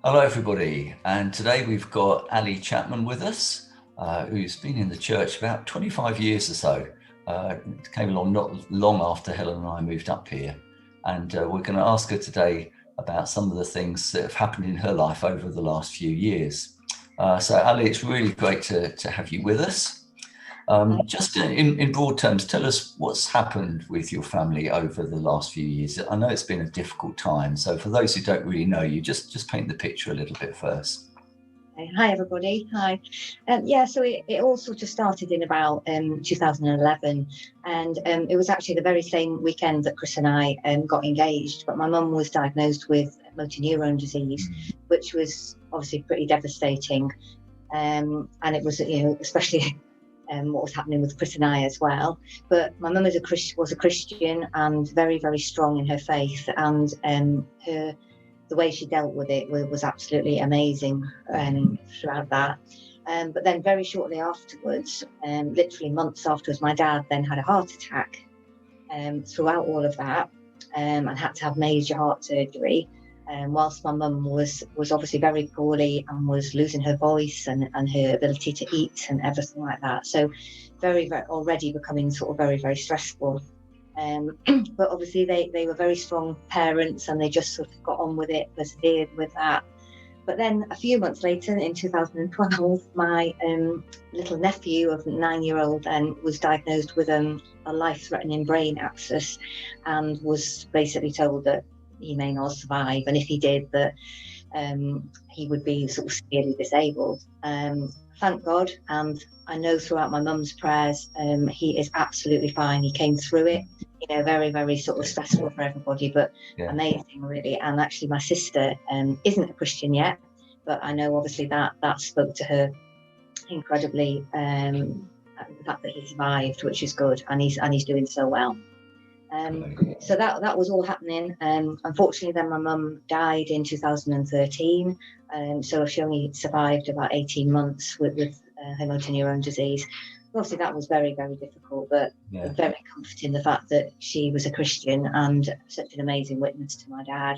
Hello, everybody. And today we've got Ali Chapman with us, who's been in the church about 25 years or so. Came along not long after Helen and I moved up here. And we're going to ask her today about some of the things that have happened in her life over the last few years. So, Ali, it's really great to have you with us. Just in broad terms, tell us what's happened with your family over the last few years. I know it's been a difficult time, so for those who don't really know you, just paint the picture a little bit first. Hi everybody. Hi. So it all sort of started in about 2011, and it was actually the very same weekend that Chris and I got engaged. But my mum was diagnosed with motor neurone disease, which was obviously pretty devastating, and it was especially what was happening with Chris and I as well. But my mum was a Christian and very, very strong in her faith, and the way she dealt with it was absolutely amazing throughout that. But then very shortly afterwards, literally months afterwards, my dad then had a heart attack throughout all of that, and had to have major heart surgery. Whilst my mum was obviously very poorly and was losing her voice and her ability to eat and everything like that. So very, very already becoming sort of very, very stressful. But obviously they were very strong parents, and they just sort of got on with it, persevered with that. But then a few months later, in 2012, my little nephew of 9-year-old then was diagnosed with a life-threatening brain abscess, and was basically told that he may not survive, and if he did, that he would be sort of severely disabled. Thank God, and I know throughout my mum's prayers, he is absolutely fine. He came through it, very, very sort of stressful for everybody, but amazing, really. And actually, my sister isn't a Christian yet, but I know obviously that spoke to her incredibly. The fact that he survived, which is good, and he's doing so well. So that was all happening. Unfortunately, then my mum died in 2013. So she only survived about 18 months with her motor neurone disease. Obviously, that was very, very difficult, but very comforting, the fact that she was a Christian and such an amazing witness to my dad.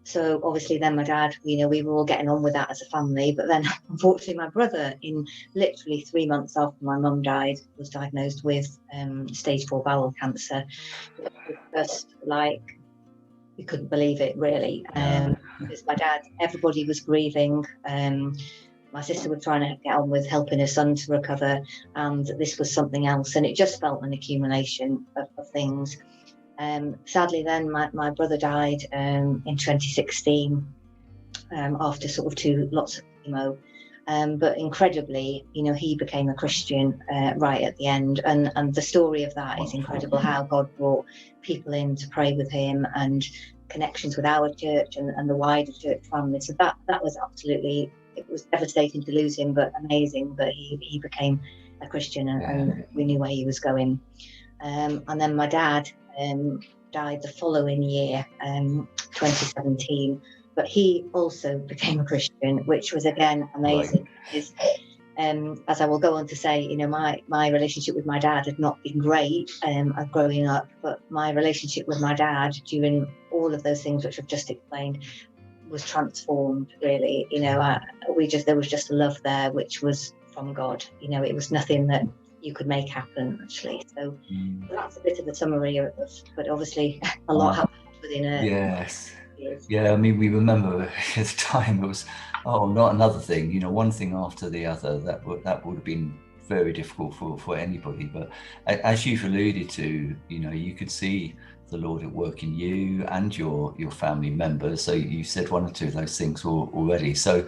So obviously then my dad, we were all getting on with that as a family. But then unfortunately my brother, in literally 3 months after my mum died, was diagnosed with stage 4 bowel cancer. It was just like, we couldn't believe it, really. Because my dad, everybody was grieving. My sister was trying to get on with helping her son to recover, and this was something else. And it just felt an accumulation of things. Sadly, then my brother died in 2016 after sort of lots of chemo. But incredibly, he became a Christian right at the end. And the story of that is incredible, how God brought people in to pray with him, and connections with our church and the wider church family. So that was absolutely, it was devastating to lose him, but amazing that he became a Christian, and we knew where he was going. And then my dad died the following year, 2017, but he also became a Christian, which was again amazing. Because, as I will go on to say, my relationship with my dad had not been great growing up, but my relationship with my dad during all of those things which I've just explained was transformed, really. There was just a love there, which was from God. It was nothing that you could make happen, actually. So that's a bit of a summary but obviously a lot happened within a years. I mean, we remember at the time it was not another thing, one thing after the other. That would have been very difficult for anybody. But as you've alluded to, you could see the Lord at work in you and your family members. So you said one or two of those things already. So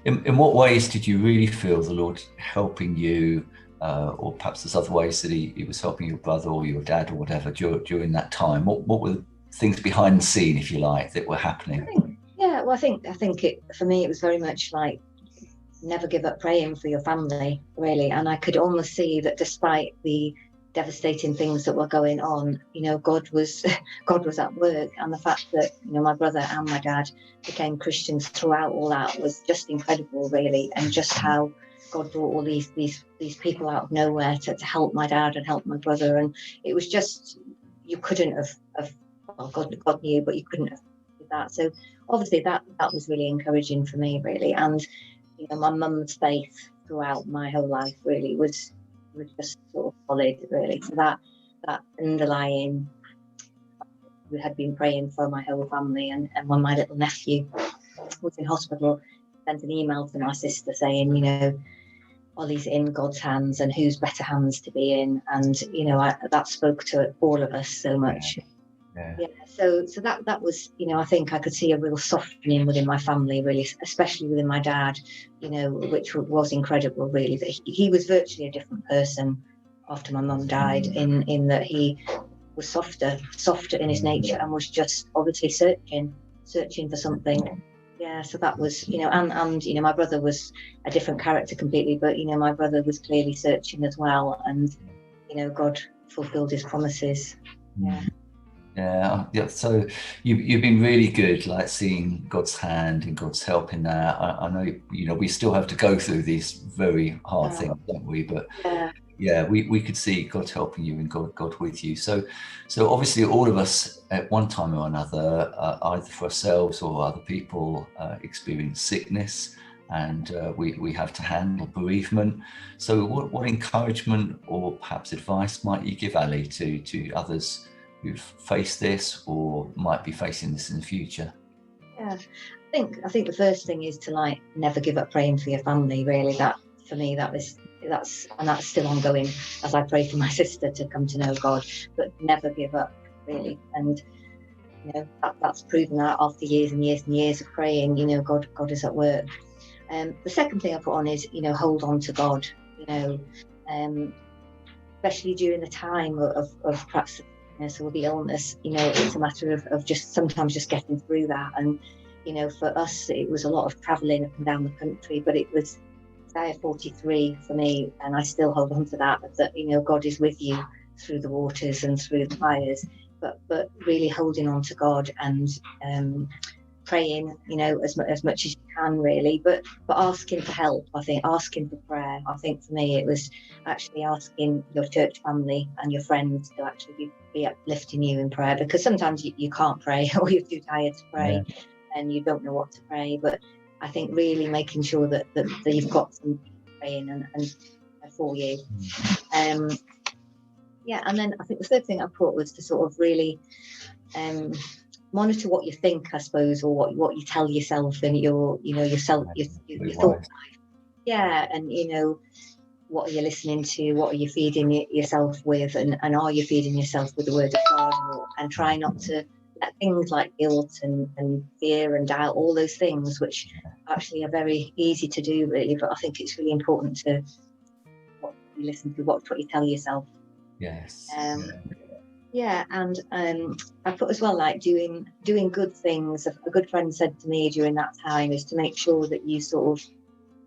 in what ways did you really feel the Lord helping you? Or perhaps there's other ways that he was helping your brother or your dad or whatever during that time. What were things behind the scene, if you like, that were happening? I think it, for me, it was very much like, never give up praying for your family, really. And I could almost see that despite the devastating things that were going on, God was at work. And the fact that my brother and my dad became Christians throughout all that was just incredible, really. And just how God brought all these people out of nowhere to help my dad and help my brother. And it was just, you couldn't have well, God knew, but you couldn't have that. So obviously that was really encouraging for me, really. And you know, my mum's faith throughout my whole life really was just sort of solid, really. So that underlying, we had been praying for my whole family, and when my little nephew was in hospital, sent an email to my sister saying, you know, Ollie's in God's hands, and whose better hands to be in. And you know, that spoke to all of us so much. Yeah. So that was, you know, I think I could see a real softening within my family, really, especially within my dad, you know, which was incredible, really. That he was virtually a different person after my mum died, in that he was softer in his nature, and was just obviously searching for something. Yeah, so that was, you know, and you know, my brother was a different character completely, but you know, my brother was clearly searching as well, and you know, God fulfilled his promises. Yeah. So you've been really good, like seeing God's hand and God's help in that. I know, you know, we still have to go through these very hard things, don't we? But we could see God helping you and God with you. So obviously all of us at one time or another, either for ourselves or other people, experience sickness, and we have to handle bereavement. So what encouragement or perhaps advice might you give, Ali, to others who've faced this or might be facing this in the future? Yeah, I think the first thing is to like never give up praying for your family, really. That for me, that's still ongoing as I pray for my sister to come to know God, but never give up, really. And you know, that's proven that after years and years and years of praying, you know, God is at work. The second thing I put on is, you know, hold on to God, you know, especially during the time of perhaps or the illness. You know, it's a matter of just sometimes just getting through that. And you know, for us it was a lot of traveling up and down the country, but it was Isaiah 43 for me, and I still hold on to that you know, God is with you through the waters and through the fires, but really holding on to God and praying, you know, as much as you can, really, but asking for help. I think asking for prayer. I think for me it was actually asking your church family and your friends to actually be uplifting you in prayer, because sometimes you can't pray or you're too tired to pray, and you don't know what to pray. But I think really making sure that you've got some praying and for you. And then I think the third thing I put was to sort of really monitor what you think, I suppose, or what you tell yourself and your thought life. Yeah, and you know, what are you listening to? What are you feeding yourself with? And are you feeding yourself with the Word of God? And try not to let things like guilt and fear and doubt, all those things, which actually are very easy to do, really. But I think it's really important to what you listen to, what you tell yourself. Yes. And I put as well, like doing good things. A good friend said to me during that time is to make sure that you sort of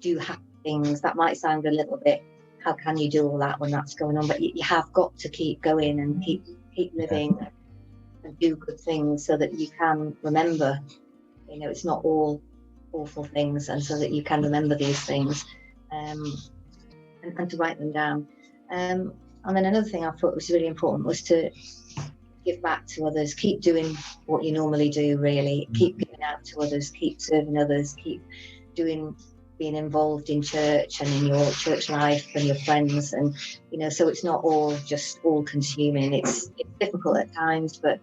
do happy things. That might sound a little bit, how can you do all that when that's going on? But you have got to keep going and keep living and do good things, so that you can remember, you know, it's not all awful things, and so that you can remember these things, and to write them down. And then another thing I thought was really important was to give back to others. Keep doing what you normally do, really. Keep giving out to others, keep serving others, keep being involved in church and in your church life and your friends. And you know, so it's not all consuming. It's difficult at times, but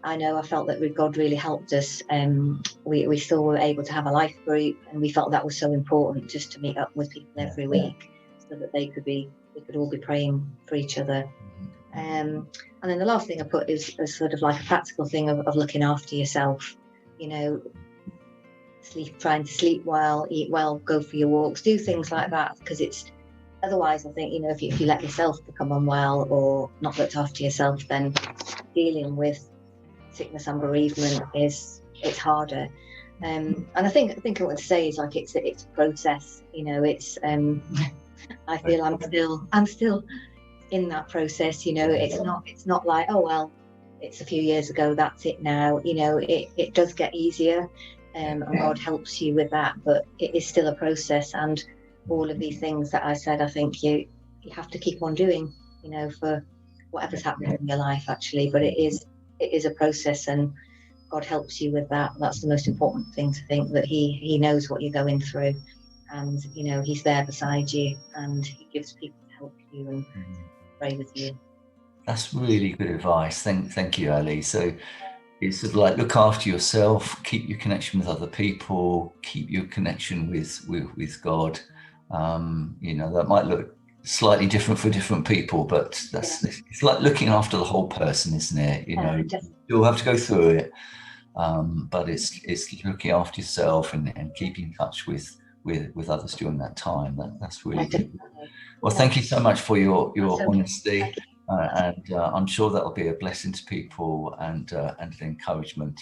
I know I felt that God really helped us. We still were able to have a life group, and we felt that was so important, just to meet up with people every week, so that they could all be praying for each other. And then the last thing I put is sort of like a practical thing of looking after yourself. You know, trying to sleep well, eat well, go for your walks, do things like that, because it's otherwise, I think, you know, if you let yourself become unwell or not looked after yourself, then dealing with sickness and bereavement it's harder. And I think what I want to say is, like, it's a process. You know, it's I feel I'm still in that process. You know, it's not like, oh well, it's a few years ago, that's it now. You know, it does get easier, and God helps you with that, but it is still a process. And all of these things that I said, I think you have to keep on doing, you know, for whatever's happening in your life, actually. But it is a process, and God helps you with that. That's the most important thing, to think that He knows what you're going through, and He's there beside you, and He gives people to help you and pray with you. That's really good advice. Thank you, Ali. So it's sort of like, look after yourself, keep your connection with other people, keep your connection with God. That might look slightly different for different people, but it's like looking after the whole person, isn't it? You'll have to go through it, but it's looking after yourself and keeping in touch with others during that time. That's really good. Well, thank you so much for your honesty. And I'm sure that'll be a blessing to people and an encouragement.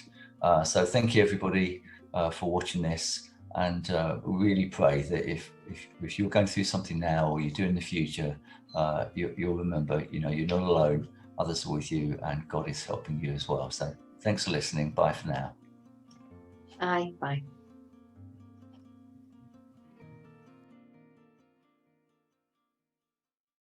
So thank you, everybody, for watching this, and really pray that if you're going through something now, or you do in the future, you'll remember, you're not alone. Others are with you, and God is helping you as well. So thanks for listening. Bye for now. Bye.